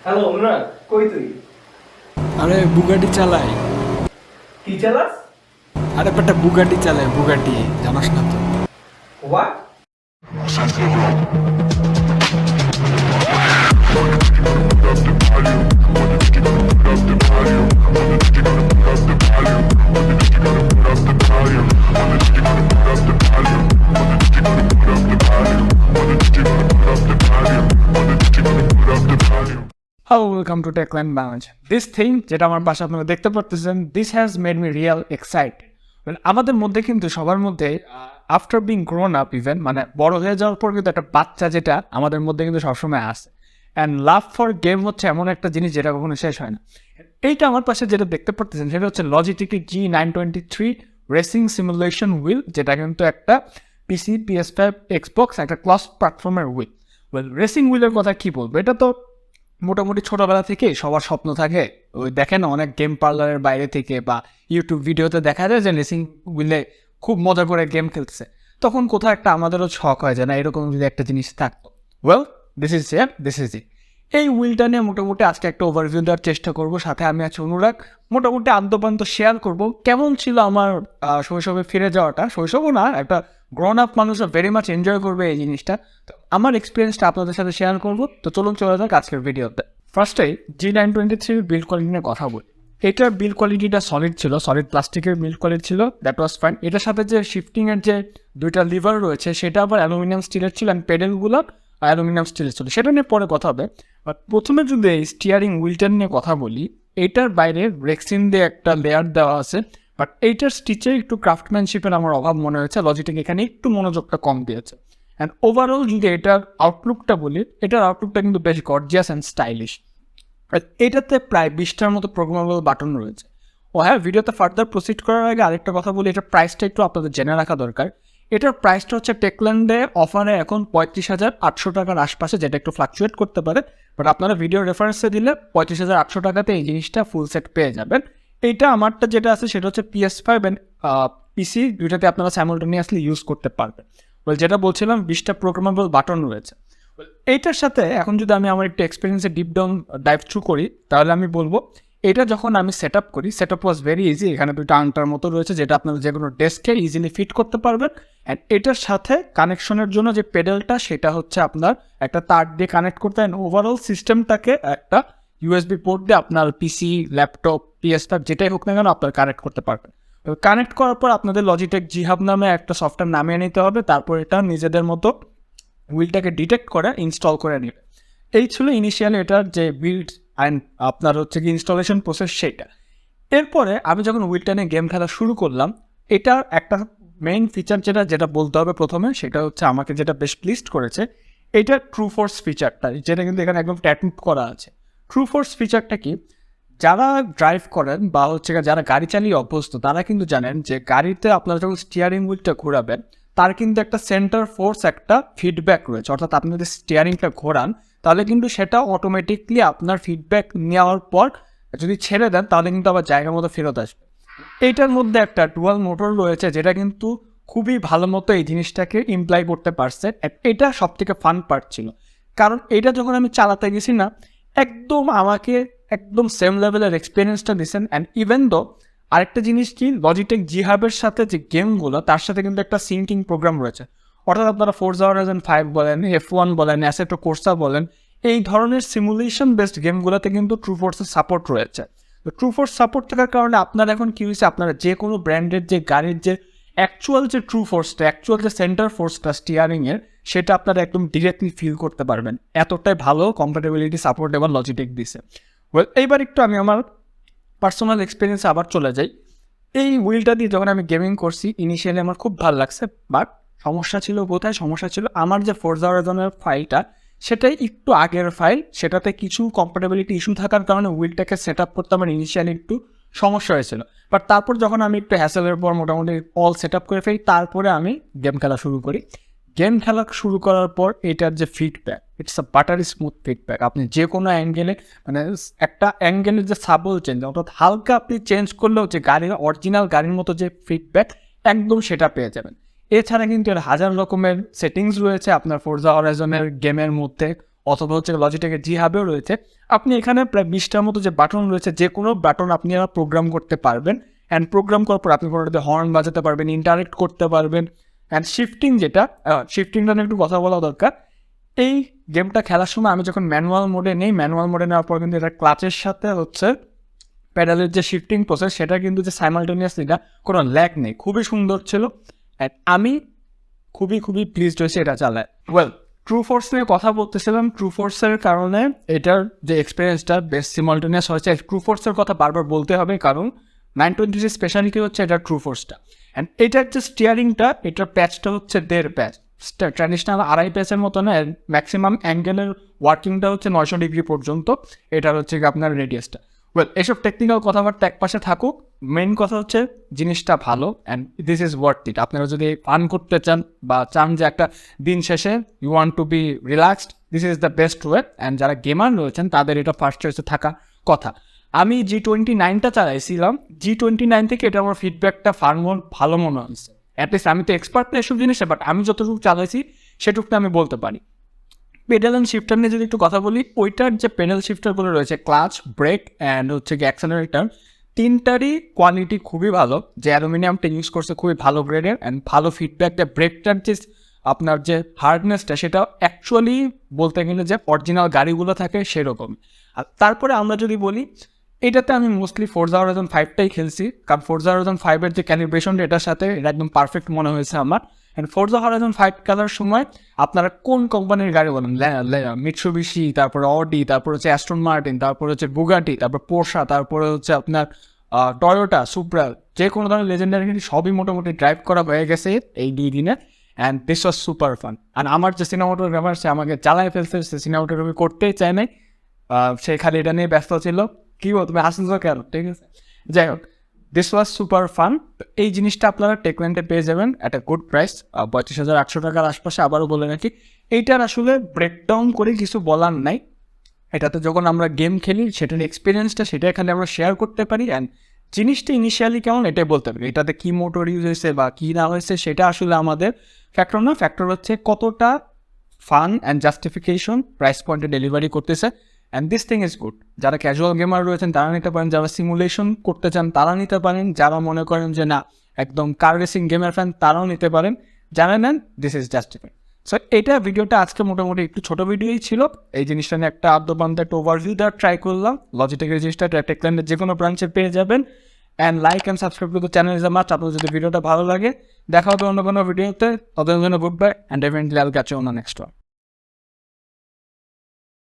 Hello অনুরাগ, কই তুই? আরে বুগাটি চালাই। কি চালাস? আরে বেটা বুগাটি চালাই, বুগাটি জানাস না তো? What? Hello, welcome to TechLand BD. This thing যেটা আমার পাশে আপনারা দেখতে পারতেছেন, this has made me real excited. আমাদের মধ্যে কিন্তু সবার মধ্যে after being grown up even মানে বড় হয়ে যাওয়ার পর কিন্তু একটা বাচ্চা যেটা আমাদের মধ্যে কিন্তু সবসময় আসে। অ্যান্ড লাভ ফর গেম হচ্ছে এমন একটা জিনিস যেটা কখনো শেষ হয় না। এইটা আমার পাশে যেটা দেখতে পারতেছেন সেটা হচ্ছে Logitech G923 racing simulation wheel, যেটা কিন্তু একটা পিসি, PS5, Xbox একটা ক্রস প্ল্যাটফর্মের হুইল। রেসিং হুইলের কথা কি বলবো, এটা তো মোটামুটি ছোটোবেলা থেকে সবার স্বপ্ন থাকে। ওই দেখেন অনেক গেম পার্লারের বাইরে থেকে বা ইউটিউব ভিডিওতে দেখা যায় যে রেসিং হুইলে খুব মজা করে গেম খেলছে, তখন কোথাও একটা আমাদেরও শখ হয় যে না এরকম যদি একটা জিনিস থাকতো। This is it. এই হুইলটা নিয়ে মোটামুটি আজকে একটা ওভারভিউ দেওয়ার চেষ্টা করব। সাথে আমি আছি অনুরাগ, মোটামুটি আদ্যপান্ত শেয়ার করব কেমন ছিল আমার শৈশবে ফিরে যাওয়াটা। শৈশবও না, একটা গ্রোন আপ মানুষরা ভেরি মাচ এনজয় করবে এই জিনিসটা। তো আমার এক্সপিরিয়েন্সটা আপনাদের সাথে শেয়ার করবো। তো চলুন চলে যাক আজকের ভিডিওতে। ফার্স্টেই G923 বিল্ড কোয়ালিটি নিয়ে কথা বলি। এটার বিল্ড কোয়ালিটিটা সলিড ছিল, সলিড প্লাস্টিকের বিল্ড কোয়ালিটি ছিল, দ্যাট ওয়াজ ফাইন। এটার সাথে যে শিফটিংয়ের যে দুইটা লিভার রয়েছে সেটা আবার অ্যালুমিনিয়াম স্টিলের ছিল, অ্যান্ড পেডেলগুলো অ্যালুমিনিয়াম স্টিলের ছিল, সেটা নিয়ে পরে কথা হবে। বাট প্রথমে যদি এই স্টিয়ারিং হুইলটার নিয়ে কথা বলি, এইটার বাইরে রেক্সিন দিয়ে একটা লেয়ার দেওয়া আছে, বাট এইটার স্টিচে একটু ক্রাফটম্যানশিপের আমার অভাব মনে হয়েছে। লজিটেক এখানে একটু মনোযোগটা কম দিয়েছে। অ্যান্ড ওভারঅল যদি এটার আউটলুকটা বলি, এটার আউটলুকটা কিন্তু বেশ গর্জিয়াস অ্যান্ড স্টাইলিশ। এটাতে প্রায় 20টার মতো প্রোগ্রামেবল বাটন রয়েছে। ও হ্যাঁ, ভিডিওতে ফার্দার প্রসিড করার আগে আরেকটা কথা বলি, এটার প্রাইসটা একটু আপনাদের জেনে রাখা দরকার। এটার প্রাইসটা হচ্ছে টেকল্যান্ডে অফারে এখন 35,800 টাকার আশপাশে, যেটা একটু ফ্লাকচুয়েট করতে পারে। বাট আপনারা ভিডিও রেফারেন্সে দিলে 35,800 টাকাতে এই জিনিসটা ফুল সেট পেয়ে যাবেন। এইটা আমারটা যেটা আছে সেটা হচ্ছে PS5 অ্যান্ড পিসি দুইটাতে আপনারা সাইমultaneously ইউজ করতে পারবেন। যেটা বলছিলাম 20টা প্রোগ্রামেবল বাটন রয়েছে। এইটার সাথে এখন যদি আমি আমার একটু এক্সপিরিয়েন্সে ডিপ ডাউন ডাইভ থ্রু করি, তাহলে আমি বলবো এটা যখন আমি সেট আপ করি, set up was very easy. এখানে দুইটা আংটার মতো রয়েছে যেটা আপনারা যে কোনো ডেস্কে ইজিলি ফিট করতে পারবেন। অ্যান্ড এটার সাথে কানেকশনের জন্য যে পেডেলটা সেটা হচ্ছে আপনার একটা তার দিয়ে কানেক্ট করতে হয়। ওভারঅল সিস্টেমটাকে একটা ইউএসবি পোর্ট দিয়ে আপনার পিসি, ল্যাপটপ, PS5 যেটাই হোক না কেন আপনার কানেক্ট করতে পারবেন। কানেক্ট করার পর আপনাদের লজিটেক জি হাব নামে একটা সফটওয়্যার নামিয়ে নিতে হবে, তারপর এটা নিজেদের মতো হুইলটাকে ডিটেক্ট করে ইনস্টল করে নেবে। এই ছিল ইনিশিয়ালি এটার যে বিল্ড অ্যান্ড আপনার হচ্ছে কি ইনস্টলেশন প্রসেস সেটা। এরপরে আমি যখন হুইলটা নিয়ে গেম খেলা শুরু করলাম, এটার একটা মেইন ফিচার যেটা বলতে হবে প্রথমে, সেটা হচ্ছে আমাকে যেটা বেশ প্লিজড করেছে, এইটার ট্রু ফোর্স ফিচারটা, যেটা কিন্তু এখানে একদম ট্যাটু করা আছে। ট্রু ফোর্স ফিচারটা কি, যারা ড্রাইভ করেন বা হচ্ছে যারা গাড়ি চালিয়ে অভ্যস্ত তারা কিন্তু জানেন যে গাড়িতে আপনারা যখন স্টিয়ারিং হুইলটা ঘোরাবেন তার কিন্তু একটা সেন্টার ফোর্স, একটা ফিডব্যাক রয়েছে। অর্থাৎ আপনি যদি স্টিয়ারিংটা ঘোরান তাহলে কিন্তু সেটা অটোমেটিকলি আপনার ফিডব্যাক নেওয়ার পর যদি ছেড়ে দেন তাহলে কিন্তু আবার জায়গার মতো ফেরত আসবে। এইটার মধ্যে একটা ডুয়াল মোটর রয়েছে যেটা কিন্তু খুবই ভালো মতো এই জিনিসটাকে ইমপ্লাই করতে পারছে। এটা সব থেকে ফান পার্ট ছিল, কারণ এটা যখন আমি চালাতে গেছি না, একদম আমাকে একদম সেম লেভেলের এক্সপিরিয়েন্সটা দিচ্ছেন। অ্যান্ড ইভেন দো আরেকটা জিনিস কি, লজিটেক জি হাবের সাথে যে গেমগুলো তার সাথে কিন্তু একটা সিঙ্কিং প্রোগ্রাম রয়েছে। অর্থাৎ আপনারা ফোর্জা হরাইজন 5 বলেন, F1 বলেন, অ্যাসেটো কোর্সা বলেন, এই ধরনের সিমুলেশন বেসড গেমগুলোতে কিন্তু ট্রু ফোর্সের সাপোর্ট রয়েছে। তো ট্রু ফোর্স সাপোর্ট থাকার কারণে আপনার এখন কী হয়েছে, আপনারা যে কোনো ব্র্যান্ডের যে গাড়ির যে অ্যাকচুয়াল যে ট্রু ফোর্সটা, অ্যাকচুয়াল যে সেন্টার ফোর্সটা স্টিয়ারিংয়ের, সেটা আপনারা একদম ডিরেক্টলি ফিল করতে পারবেন। এতটাই ভালো কম্প্যাটেবিলিটি সাপোর্ট এবার লজিটেক দিছে। এইবার একটু আমি আমার পার্সোনাল এক্সপিরিয়েন্সে আবার চলে যাই। এই হুইলটা দিয়ে যখন আমি গেমিং করছি ইনিশিয়ালি আমার খুব ভালো লাগছে, বাট সমস্যা ছিল কোথায়? সমস্যা ছিল আমার যে ফোর্জা হরাইজনের ফাইলটা সেটাই একটু আগের ফাইল, সেটাতে কিছু কম্প্যাটেবিলিটি ইস্যু থাকার কারণে হুইলটাকে সেট আপ করতে আমার ইনিশিয়ালি একটু সমস্যা হয়েছিল। বাট তারপর যখন আমি একটু হ্যাসেলের পর মোটামুটি অল সেট আপ করে ফেলি, তারপরে আমি গেম খেলা শুরু করি। গেম খেলা শুরু করার পর এটার যে feedback, it's a buttery smooth feedback. আপনি যে কোনো অ্যাঙ্গেলে মানে একটা অ্যাঙ্গেলের যে সাবল চেঞ্জ, অর্থাৎ হালকা আপনি চেঞ্জ করলেও যে গাড়ির অরিজিনাল গাড়ির মতো যে ফিডব্যাক একদম সেটা পেয়ে যাবেন। এছাড়া কিন্তু এর হাজার রকমের সেটিংস রয়েছে আপনার ফোর্জা হরাইজনের গেমের মধ্যে। অথবা হচ্ছে লজিটেকের জি হাবেও রয়েছে। আপনি এখানে প্রায় 20টার মতো যে বাটন রয়েছে, যে কোনো বাটন আপনি প্রোগ্রাম করতে পারবেন। অ্যান্ড প্রোগ্রাম করার পর আপনি পরবর্তীতে হর্ন বাজাতে পারবেন, ইন্টারেক্ট করতে পারবেন। অ্যান্ড শিফটিং, যেটা শিফটিংটা নিয়ে একটু কথা বলা দরকার। এই গেমটা খেলার সময় আমি যখন ম্যানুয়াল মোডে নেই, ম্যানুয়াল মোডে নেওয়ার পর কিন্তু এটা ক্লাচের সাথে হচ্ছে প্যাডালের যে শিফটিং প্রসেস, সেটা কিন্তু যে সাইমালটেনিয়াসলি না, কোনো ল্যাগ নেই, খুবই সুন্দর ছিল। অ্যান্ড আমি খুবই প্লিজড হয়েছে এটা চালায়। ওয়েল, ট্রু ফোর্স নিয়ে কথা বলতেছিলাম। ট্রু ফোর্সের কারণে এটার যে এক্সপিরিয়েন্সটা বেস্ট সিমালটেনিয়াস হয়েছে। ট্রু ফোর্সের কথা বারবার বলতে হবে, কারণ 923 স্পেশালিটি হচ্ছে এটা ট্রু ফোর্সটা। অ্যান্ড এটার যে স্টিয়ারিংটা, এটার প্যাচটা হচ্ছে 1.5 প্যাচ, ট্র্যাডিশনাল 2.5 প্যাচের মতো না। ম্যাক্সিমাম অ্যাঙ্গেলের ওয়ার্কিংটা হচ্ছে 900 ডিগ্রি পর্যন্ত। এটার হচ্ছে আপনার রেডিয়াসটা। ওয়েল, এসব টেকনিক্যাল কথাবার্তা এক পাশে থাকুক, মেইন কথা হচ্ছে জিনিসটা ভালো and this is worth it. আপনারা যদি ফান করতে চান বা চান যে একটা দিন শেষে you want to be relaxed, this is the best way. And যারা গেমার রয়েছেন তাদের এটা ফার্স্ট চয়েসে থাকা কথা। আমি G29টা চালাইছিলাম। G29 থেকে এটা আমার ফিডব্যাকটা ভালো মনে হয়েছে। অ্যাটলিস্ট আমি তো এক্সপার্ট না এসব জিনিসে, বাট আমি যতটুকু চালাইছি সেটুকুটা আমি বলতে পারি। পেডাল অ্যান্ড শিফটার নিয়ে যদি একটু কথা বলি, ওইটার যে পেডাল শিফটারগুলো রয়েছে, ক্লাচ, ব্রেক অ্যান্ড হচ্ছে কি অ্যাক্সেলারেটর, তিনটারই কোয়ালিটি খুবই ভালো। যে অ্যালুমিনিয়ামটা ইউজ করছে খুবই ভালো গ্রেডের অ্যান্ড ভালো ফিডব্যাকটা। ব্রেকটার যে আপনার যে হার্ডনেসটা, সেটা অ্যাকচুয়ালি বলতে গেলে যে অরিজিনাল গাড়িগুলো থাকে সেরকম। আর তারপরে আমরা যদি বলি, এটাতে আমি মোস্টলি ফোরজা হরাইজন 5টাই খেলছি, কারণ ফোরজা হরাইজন 5-এর যে ক্যালিব্রেশনটা এটার সাথে এটা একদম পারফেক্ট মনে হয়েছে আমার। অ্যান্ড ফোরজা হরাইজন 5 খেলার সময় আপনারা কোন কোম্পানির গাড়ি বলেন, মিৎসুবিশি, তারপরে অডি, তারপর হচ্ছে অ্যাস্টন মার্টিন, তারপর হচ্ছে বুগাটি, তারপর পোর্শা, তারপরে হচ্ছে আপনার টয়োটা, সুপ্রা, যে কোনো ধরনের লেজেন্ডারি গাড়ি সবই মোটামুটি ড্রাইভ করা হয়ে গেছে এই 2 দিনে। And this was super fun. আর আমার যে সিনেমাটোগ্রাফার, সে আমাকে চালায় ফেলছে, সে সিনেমাটোগ্রাফি করতেই চায় নাই, সে খালি এটা নিয়ে ব্যস্ত ছিল। কি বল, তুমি হাসছো কেন? ঠিক আছে, যাই হোক, দিস ওয়াজ সুপার ফান। এই জিনিসটা আপনারা টেকল্যান্ডে পেয়ে যাবেন অ্যাট এ গুড প্রাইস, 35,800 টাকার আশপাশে। আবারও বলে রাখি, এইটার আসলে ব্রেকডাউন করে কিছু বলার নাই। এটাতে যখন আমরা গেম খেলি, সেটার এক্সপিরিয়েন্সটা সেটা এখানে আমরা শেয়ার করতে পারি। অ্যান্ড জিনিসটা ইনিশিয়ালি কেমন এটাই বলতে পারি। এটাতে কী মোটর ইউজ হয়েছে বা কী না হয়েছে সেটা আসলে আমাদের ফ্যাক্টর না। ফ্যাক্টর হচ্ছে কতটা ফান অ্যান্ড জাস্টিফিকেশন প্রাইস পয়েন্টে ডেলিভারি করতেছে। And this thing is good. যারা ক্যাজুয়াল গেমার রয়েছেন তারা নিতে পারেন, যারা সিমুলেশন করতে চান তারা নিতে পারেন, যারা মনে করেন যে না একদম কার রেসিং গেমের ফ্যান তারাও নিতে পারেন। জানেন নেন, দিস ইজ জাস্টিফাইড। সো এটা ভিডিওটা আজকে মোটামুটি একটু ছোটো ভিডিওই ছিল। এই জিনিসটা নিয়ে একটা আদ্যপান্ত একটা ওভারভিউ দেওয়ার ট্রাই করলাম। লজিটেকের জিনিসটা টেকল্যান্ডের যে কোনো ব্রাঞ্চে পেয়ে যাবেন। And like and subscribe to the channel is a must. আপনার যদি ভিডিওটা ভালো লাগে, দেখা হবে অন্য কোনো ভিডিওতে। ততদিন জন্য goodbye and definitely I'll catch you on the next one.